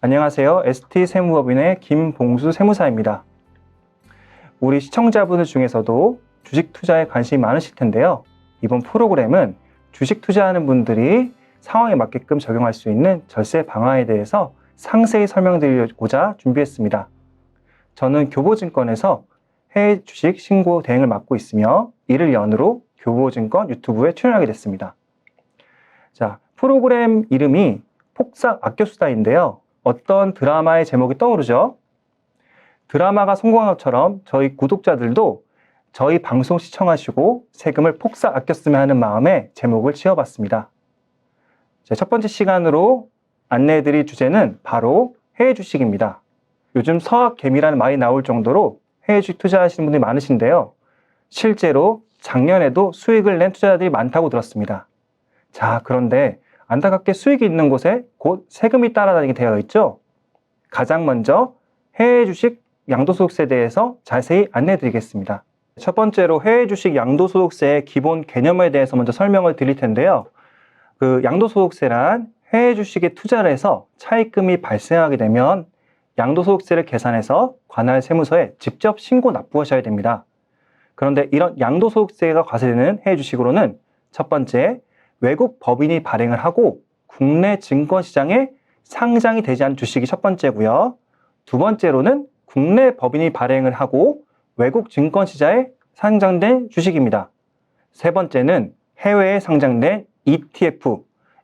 안녕하세요. ST세무법인의 김봉수 세무사입니다. 우리 시청자분들 중에서도 주식 투자에 관심이 많으실 텐데요. 이번 프로그램은 주식 투자하는 분들이 상황에 맞게끔 적용할 수 있는 절세 방안에 대해서 상세히 설명드리고자 준비했습니다. 저는 교보증권에서 해외 주식 신고 대행을 맡고 있으며 이를 연으로 교보증권 유튜브에 출연하게 됐습니다. 자, 프로그램 이름이 폭삭 아껴수다인데요. 어떤 드라마의 제목이 떠오르죠? 드라마가 성공한 것처럼 저희 구독자들도 저희 방송 시청하시고 세금을 폭삭 아꼈으면 하는 마음에 제목을 지어봤습니다. 첫 번째 시간으로 안내해드릴 주제는 바로 해외 주식입니다. 요즘 서학개미라는 말이 나올 정도로 해외 주식 투자하시는 분들이 많으신데요. 실제로 작년에도 수익을 낸 투자자들이 많다고 들었습니다. 자, 그런데 안타깝게 수익이 있는 곳에 곧 세금이 따라다니게 되어 있죠. 가장 먼저 해외 주식 양도소득세에 대해서 자세히 안내해 드리겠습니다. 첫 번째로 해외 주식 양도소득세의 기본 개념에 대해서 먼저 설명을 드릴 텐데요. 양도소득세란 해외 주식에 투자를 해서 차입금이 발생하게 되면 양도소득세를 계산해서 관할 세무서에 직접 신고 납부하셔야 됩니다. 그런데 이런 양도소득세가 과세되는 해외 주식으로는 첫 번째, 외국 법인이 발행을 하고 국내 증권시장에 상장이 되지 않은 주식이 첫 번째고요. 두 번째로는 국내 법인이 발행을 하고 외국 증권시장에 상장된 주식입니다. 세 번째는 해외에 상장된 ETF,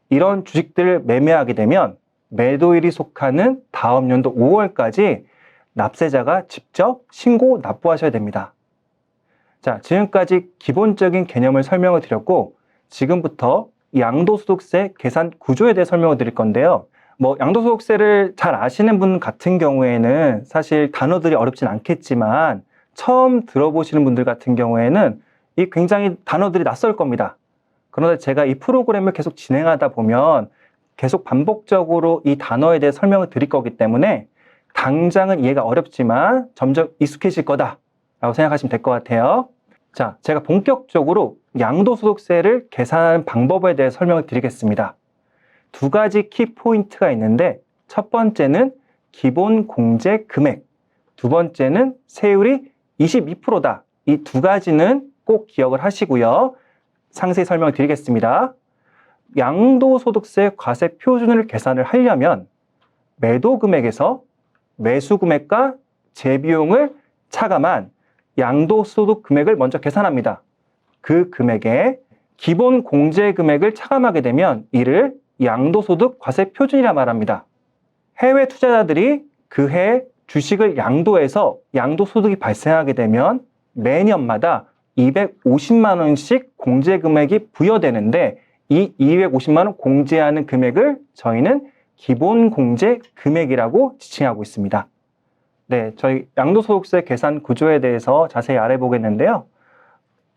이런 주식들을 매매하게 되면 매도일이 속하는 다음 연도 5월까지 납세자가 직접 신고 납부하셔야 됩니다. 자, 지금까지 기본적인 개념을 설명을 드렸고 지금부터 양도소득세 계산 구조에 대해 설명을 드릴 건데요. 양도소득세를 잘 아시는 분 같은 경우에는 사실 단어들이 어렵진 않겠지만 처음 들어보시는 분들 같은 경우에는 이 굉장히 단어들이 낯설 겁니다. 그런데 제가 이 프로그램을 계속 진행하다 보면 계속 반복적으로 이 단어에 대해 설명을 드릴 거기 때문에 당장은 이해가 어렵지만 점점 익숙해질 거다라고 생각하시면 될 것 같아요. 자, 제가 본격적으로 양도소득세를 계산하는 방법에 대해 설명을 드리겠습니다. 두 가지 키포인트가 있는데 첫 번째는 기본 공제 금액, 두 번째는 세율이 22%다. 이 두 가지는 꼭 기억을 하시고요. 상세히 설명을 드리겠습니다. 양도소득세 과세 표준을 계산을 하려면 매도 금액에서 매수 금액과 재비용을 차감한 양도소득 금액을 먼저 계산합니다. 그 금액에 기본 공제 금액을 차감하게 되면 이를 양도소득 과세 표준이라 말합니다. 해외 투자자들이 그 해 주식을 양도해서 양도소득이 발생하게 되면 매년마다 250만 원씩 공제 금액이 부여되는데 이 250만 원 공제하는 금액을 저희는 기본 공제 금액이라고 지칭하고 있습니다. 네, 저희 양도소득세 계산 구조에 대해서 자세히 알아보겠는데요.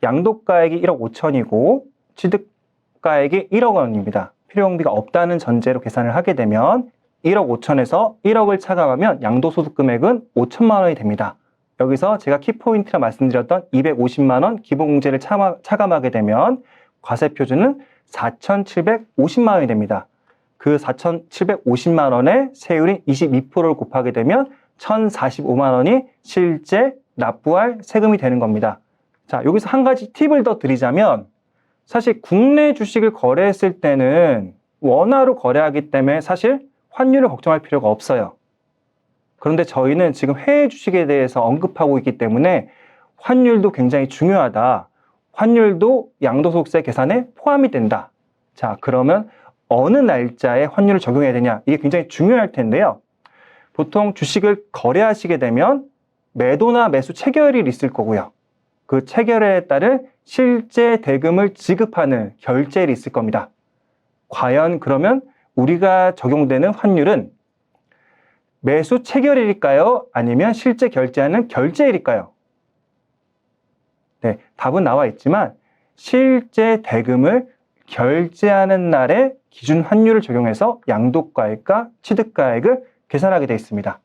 양도가액이 1억 5천이고 취득가액이 1억 원입니다. 필요용비가 없다는 전제로 계산을 하게 되면 1억 5천에서 1억을 차감하면 양도소득 금액은 5천만 원이 됩니다. 여기서 제가 키포인트라 말씀드렸던 250만 원 기본공제를 차감하게 되면 과세표준은 4,750만 원이 됩니다. 그 4,750만 원에 세율인 22%를 곱하게 되면 1,045만 원이 실제 납부할 세금이 되는 겁니다. 자, 여기서 한 가지 팁을 더 드리자면 사실 국내 주식을 거래했을 때는 원화로 거래하기 때문에 사실 환율을 걱정할 필요가 없어요. 그런데 저희는 지금 해외 주식에 대해서 언급하고 있기 때문에 환율도 굉장히 중요하다. 환율도 양도소득세 계산에 포함이 된다. 자, 그러면 어느 날짜에 환율을 적용해야 되냐? 이게 굉장히 중요할 텐데요. 보통 주식을 거래하시게 되면 매도나 매수 체결일이 있을 거고요. 그 체결일에 따른 실제 대금을 지급하는 결제일이 있을 겁니다. 과연 그러면 우리가 적용되는 환율은 매수 체결일일까요? 아니면 실제 결제하는 결제일일까요? 네, 답은 나와 있지만 실제 대금을 결제하는 날에 기준 환율을 적용해서 양도가액과 취득가액을 계산하게 되어 있습니다.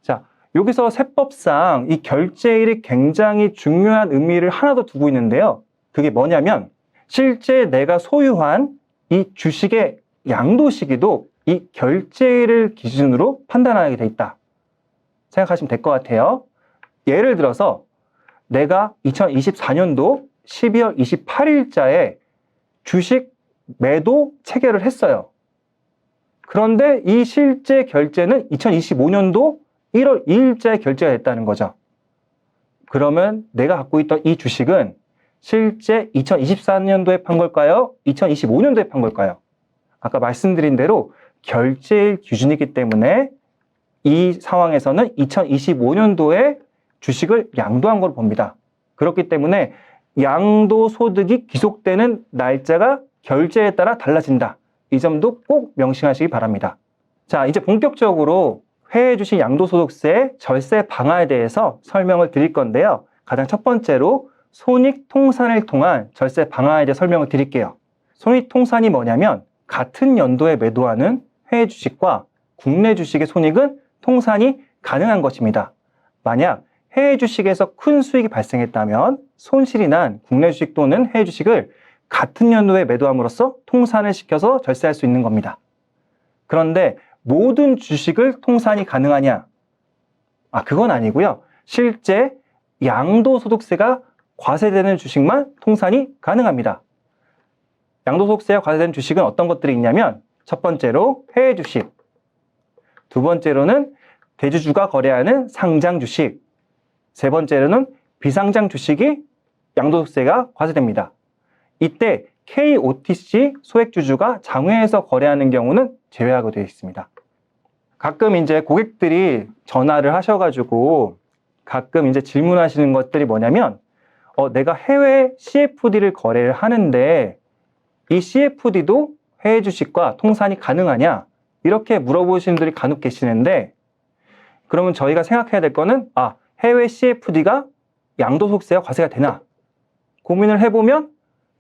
자, 여기서 세법상 이 결제일이 굉장히 중요한 의미를 하나 더 두고 있는데요. 그게 뭐냐면 실제 내가 소유한 이 주식의 양도 시기도 이 결제일을 기준으로 판단하게 돼 있다 생각하시면 될 것 같아요. 예를 들어서 내가 2024년도 12월 28일자에 주식 매도 체결을 했어요. 그런데 이 실제 결제는 2025년도 1월 2일자에 결제가 됐다는 거죠. 그러면 내가 갖고 있던 이 주식은 실제 2024년도에 판 걸까요? 2025년도에 판 걸까요? 아까 말씀드린 대로 결제일 기준이기 때문에 이 상황에서는 2025년도에 주식을 양도한 걸로 봅니다. 그렇기 때문에 양도소득이 기속되는 날짜가 결제에 따라 달라진다. 이 점도 꼭 명심하시기 바랍니다. 자, 이제 본격적으로 해외 주식 양도소득세 절세 방안에 대해서 설명을 드릴 건데요. 가장 첫 번째로 손익통산을 통한 절세 방안에 대해 설명을 드릴게요. 손익통산이 뭐냐면 같은 연도에 매도하는 해외 주식과 국내 주식의 손익은 통산이 가능한 것입니다. 만약 해외 주식에서 큰 수익이 발생했다면 손실이 난 국내 주식 또는 해외 주식을 같은 연도에 매도함으로써 통산을 시켜서 절세할 수 있는 겁니다. 그런데 모든 주식을 통산이 가능하냐? 그건 아니고요. 실제 양도소득세가 과세되는 주식만 통산이 가능합니다. 양도소득세가 과세되는 주식은 어떤 것들이 있냐면 첫 번째로 해외 주식, 두 번째로는 대주주가 거래하는 상장 주식, 세 번째로는 비상장 주식이 양도소득세가 과세됩니다. 이때 KOTC 소액주주가 장외에서 거래하는 경우는 제외하게 되어 있습니다. 가끔 이제 고객들이 전화를 하셔가지고 가끔 이제 질문하시는 것들이 뭐냐면 내가 해외 CFD를 거래를 하는데 이 CFD도 해외 주식과 통산이 가능하냐? 이렇게 물어보시는 분들이 간혹 계시는데 그러면 저희가 생각해야 될 거는 해외 CFD가 양도소득세와 과세가 되나? 고민을 해보면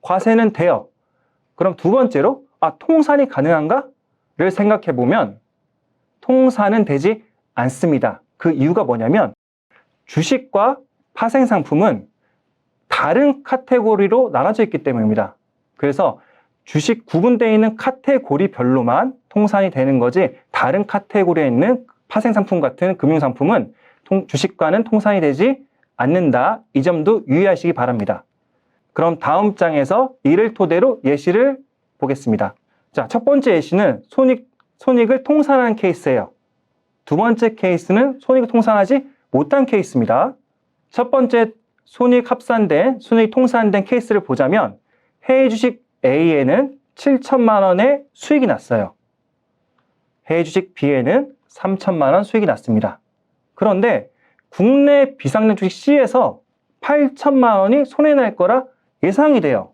과세는 돼요. 그럼 두 번째로 통산이 가능한가?를 생각해보면 통산은 되지 않습니다. 그 이유가 뭐냐면 주식과 파생상품은 다른 카테고리로 나눠져 있기 때문입니다. 그래서 주식 구분되어 있는 카테고리별로만 통산이 되는 거지 다른 카테고리에 있는 파생상품 같은 금융상품은 주식과는 통산이 되지 않는다. 이 점도 유의하시기 바랍니다. 그럼 다음 장에서 이를 토대로 예시를 보겠습니다. 자, 첫 번째 예시는 손익을 통산한 케이스예요. 두 번째 케이스는 손익을 통산하지 못한 케이스입니다. 첫 번째 손익 통산된 케이스를 보자면 해외 주식 A에는 7천만 원의 수익이 났어요. 해외 주식 B에는 3천만 원 수익이 났습니다. 그런데 국내 비상장 주식 C에서 8천만 원이 손해날 거라 예상이 돼요.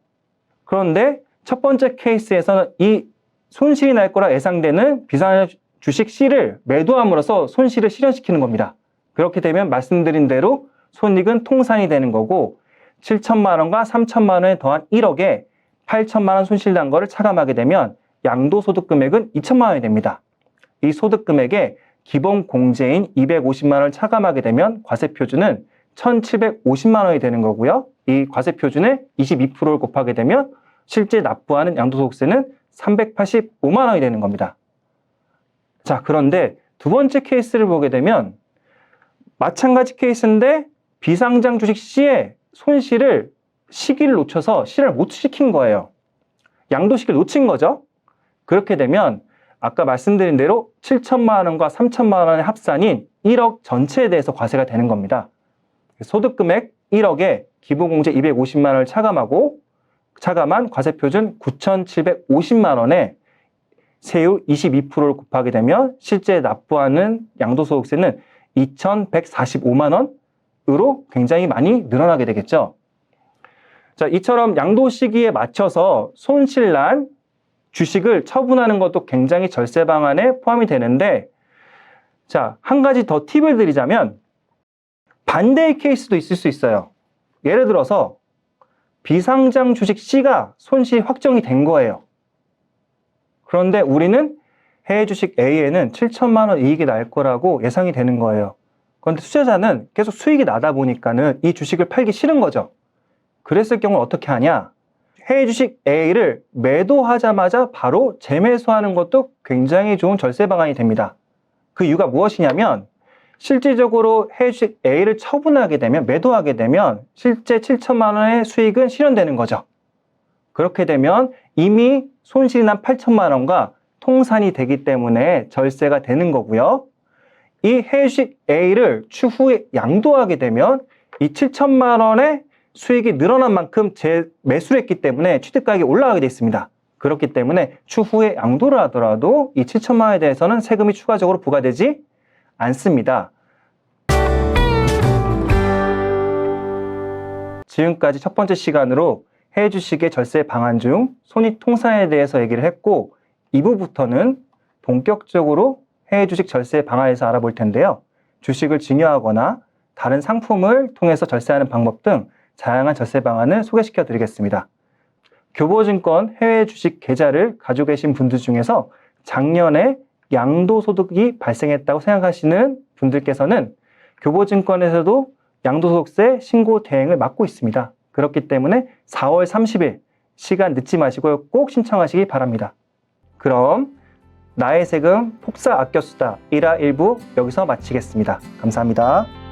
그런데 첫 번째 케이스에서는 이 손실이 날 거라 예상되는 비상장 주식 C를 매도함으로써 손실을 실현시키는 겁니다. 그렇게 되면 말씀드린 대로 손익은 통산이 되는 거고 7천만 원과 3천만 원에 더한 1억에 8천만 원 손실 난 거를 차감하게 되면 양도소득 금액은 2천만 원이 됩니다. 이 소득 금액에 기본 공제인 250만 원을 차감하게 되면 과세 표준은 1,750만 원이 되는 거고요. 이 과세 표준에 22%를 곱하게 되면 실제 납부하는 양도소득세는 385만 원이 되는 겁니다. 자, 그런데 두 번째 케이스를 보게 되면 마찬가지 케이스인데 비상장 주식 C의 손실을 시기를 놓쳐서 실현을 못 시킨 거예요. 양도 시기를 놓친 거죠. 그렇게 되면 아까 말씀드린 대로 7천만 원과 3천만 원의 합산인 1억 전체에 대해서 과세가 되는 겁니다. 소득금액 1억에 기본공제 250만 원을 차감한 과세표준 9,750만 원에 세율 22%를 곱하게 되면 실제 납부하는 양도소득세는 2,145만 원으로 굉장히 많이 늘어나게 되겠죠. 자, 이처럼 양도 시기에 맞춰서 손실난 주식을 처분하는 것도 굉장히 절세 방안에 포함이 되는데, 자, 한 가지 더 팁을 드리자면 반대의 케이스도 있을 수 있어요. 예를 들어서 비상장 주식 C가 손실이 확정이 된 거예요. 그런데 우리는 해외 주식 A에는 7천만 원 이익이 날 거라고 예상이 되는 거예요. 그런데 투자자는 계속 수익이 나다 보니까는 이 주식을 팔기 싫은 거죠. 그랬을 경우 어떻게 하냐? 해외 주식 A를 매도하자마자 바로 재매수하는 것도 굉장히 좋은 절세 방안이 됩니다. 그 이유가 무엇이냐면 실질적으로 해외 주식 A를 처분하게 되면, 매도하게 되면 실제 7천만 원의 수익은 실현되는 거죠. 그렇게 되면 이미 손실이 난 8천만 원과 통산이 되기 때문에 절세가 되는 거고요. 이 해외 주식 A를 추후에 양도하게 되면 이 7천만 원의 수익이 늘어난 만큼 재매수를 했기 때문에 취득가액이 올라가게 되어 있습니다. 그렇기 때문에 추후에 양도를 하더라도 이 7천만 원에 대해서는 세금이 추가적으로 부과되지 않습니다. 지금까지 첫 번째 시간으로 해외 주식의 절세 방안 중 손익 통산에 대해서 얘기를 했고, 2부부터는 본격적으로 해외 주식 절세 방안에서 알아볼 텐데요. 주식을 증여하거나 다른 상품을 통해서 절세하는 방법 등 다양한 절세 방안을 소개시켜 드리겠습니다. 교보증권 해외 주식 계좌를 가지고 계신 분들 중에서 작년에 양도소득이 발생했다고 생각하시는 분들께서는 교보증권에서도 양도소득세 신고 대행을 맡고 있습니다. 그렇기 때문에 4월 30일 시간 늦지 마시고 꼭 신청하시기 바랍니다. 그럼 나의 세금 폭삭 아껴 쓰다 1화 1부 여기서 마치겠습니다. 감사합니다.